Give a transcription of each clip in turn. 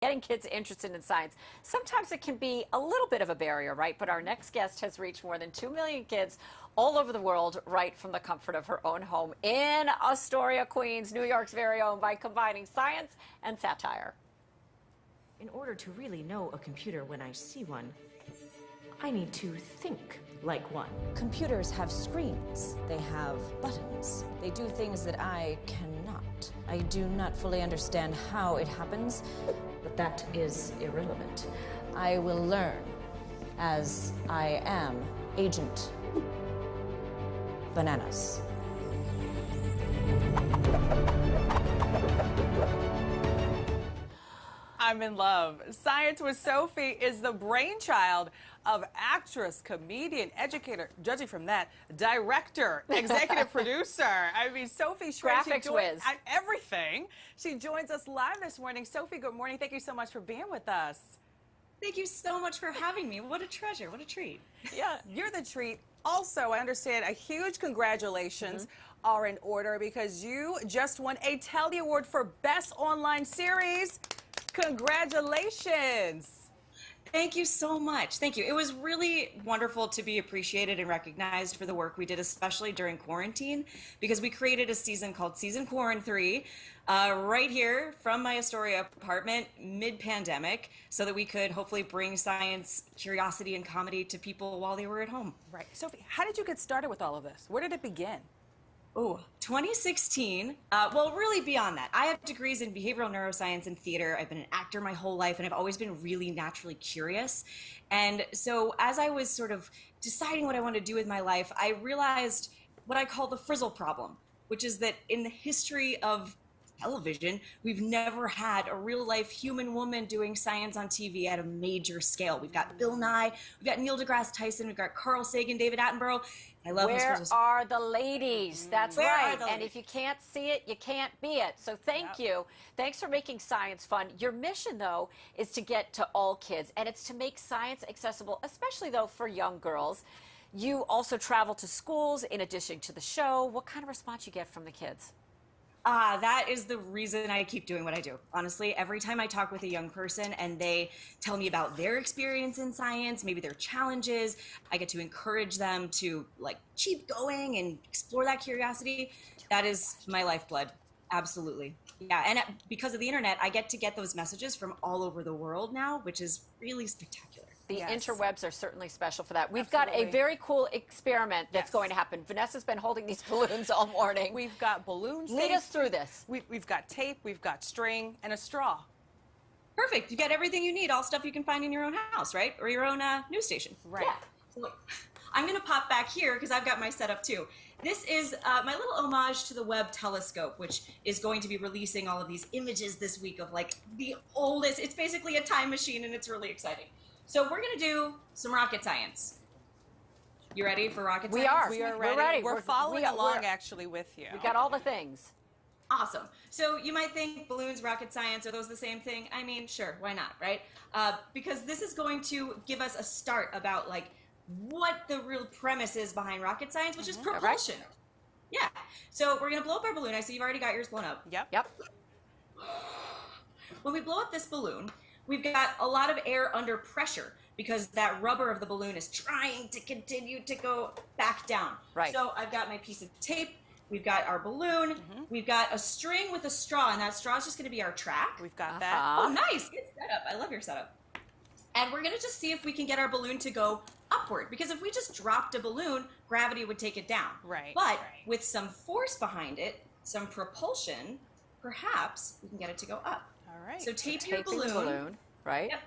Getting kids interested in science. Sometimes it can be a little bit of a barrier, right? But our next guest has reached more than 2 million kids all over the world, right from the comfort of her own home in Astoria, Queens, New York's very own, by combining science and satire. In order to really know a computer when I see one, I need to think like one. Computers have screens. They have buttons. They do things that I cannot. I do not fully understand how it happens, but that is irrelevant. I will learn as I am Agent Bananas. I'm in love. Science with Sophie is the brainchild of actress, comedian, educator, judging from that, director, executive producer. I mean, Sophie Shrand. Graphics whiz. Everything. She joins us live this morning. Sophie, good morning. Thank you so much for being with us. Thank you so much for having me. What a treasure. What a treat. Yeah, you're the treat. Also, I understand a huge congratulations are in order because you just won a Telly Award for Best Online Series. Congratulations. Thank you so much. Thank you. It was really wonderful to be appreciated and recognized for the work we did, especially during quarantine, because we created a season called Season Quarantine 3 right here from my Astoria apartment mid-pandemic so that we could hopefully bring science, curiosity, and comedy to people while they were at home. Right. Sophie, how did you get started with all of this? Where did it begin? Oh, 2016. Well, really beyond that. I have degrees in behavioral neuroscience and theater. I've been an actor my whole life, and I've always been really naturally curious. And so as I was sort of deciding what I wanted to do with my life, I realized what I call the frizzle problem, which is that in the history of television, we've never had a real life human woman doing science on TV at a major scale. We've got Bill Nye, we've got Neil deGrasse Tyson, we've got Carl Sagan, David Attenborough. I love Where are the ladies? That's right. And if you can't see it, you can't be it. So thank you. Thanks for making science fun. Your mission, though, is to get to all kids, and it's to make science accessible, especially, though, for young girls. You also travel to schools in addition to the show. What kind of response you get from the kids? That is the reason I keep doing what I do. Honestly, every time I talk with a young person and they tell me about their experience in science, maybe their challenges, I get to encourage them to keep going and explore that curiosity. That is my lifeblood. Absolutely. Yeah, and because of the internet, I get to get those messages from all over the world now, which is really spectacular. The interwebs are certainly special for that. We've got a very cool experiment that's going to happen. Vanessa's been holding these balloons all morning. We've got balloons. Lead us through this. We've got tape, we've got string, and a straw. Perfect. You get everything you need, all stuff you can find in your own house, right? Or your own news station. Right. Yeah. So I'm going to pop back here because I've got my setup too. This is my little homage to the Webb telescope, which is going to be releasing all of these images this week of the oldest. It's basically a time machine, and it's really exciting. So we're going to do some rocket science. You ready for rocket science? We are ready. We're ready. We're following along actually with you. We got all the things. Awesome. So you might think balloons, rocket science, are those the same thing? I mean, sure, why not, right? Because this is going to give us a start about what the real premise is behind rocket science, which is propulsion. Right. Yeah. So we're going to blow up our balloon. I see you've already got yours blown up. Yep. When we blow up this balloon, we've got a lot of air under pressure because that rubber of the balloon is trying to continue to go back down. Right. So I've got my piece of tape. We've got our balloon. We've got a string with a straw, and that straw is just going to be our track. We've got that. Oh, nice. Good setup. I love your setup. And we're going to just see if we can get our balloon to go upward, because if we just dropped a balloon, gravity would take it down. Right. But with some force behind it, some propulsion, perhaps we can get it to go up. All right. So tape your balloon. Right. Yep.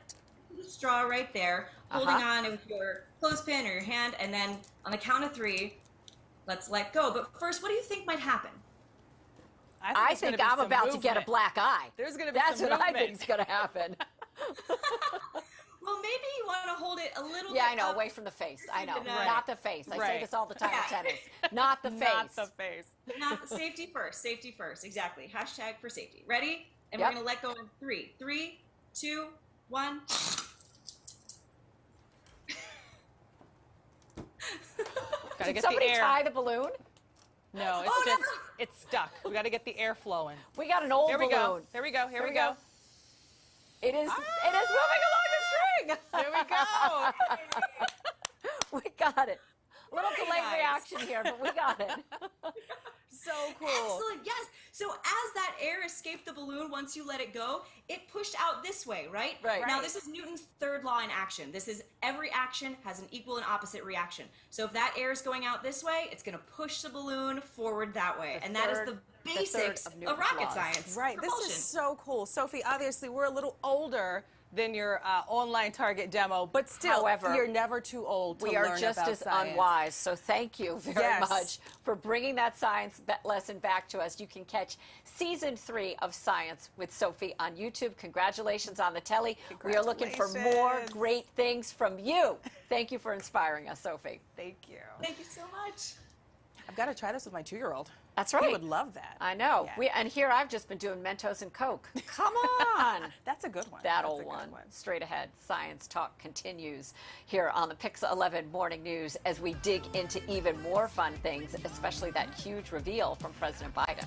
The straw right there, holding on with your clothespin or your hand, and then on the count of 3, let's let go. But first, what do you think might happen? I think I'm about to get a black eye. There's going to be That's some what movement. I think is going to happen. Well, maybe you want to hold it a little bit Yeah, I know, up. away from the face. I know, Right. not the face. I say this all the time in tennis. Not the face. Not the face. Not safety first. Safety first. Exactly. Hashtag for safety. Ready? And we're going to let go in 3. 3, 2, 1. Did somebody tie the balloon? No, it's stuck. We got to get the air flowing. We got an old Here we balloon. go. Here we go. Here we go. It is moving along the string. There we go. We got it. A little Very delayed nice. reaction here, but we got it. So cool. Excellent, yes. So as that air escaped the balloon, once you let it go, it pushed out this way, right? Right. Now this is Newton's third law in action. This is every action has an equal and opposite reaction. So if that air is going out this way, it's going to push the balloon forward that way. And that is the basics of of Newton's rocket laws. science. Right, Propulsion. this is so cool. Sophie, obviously we're a little older than your online Target demo, but still, However, you're never too old to We learn are just about as science. unwise, so thank you very Yes. much for bringing that science lesson back to us. You can catch season 3 of Science with Sophie on YouTube. Congratulations on the Telly. We are looking for more Congratulations. great things from you. Thank you for inspiring us, Sophie. Thank you. Thank you so much. I've got to try this with my 2-year-old. That's right. He would love that. I know. Yeah. And here I've just been doing Mentos and Coke. Come on. That's a good one. That That's old a good one. Straight ahead, Science Talk continues here on the Pix 11 Morning News as we dig into even more fun things, especially that huge reveal from President Biden.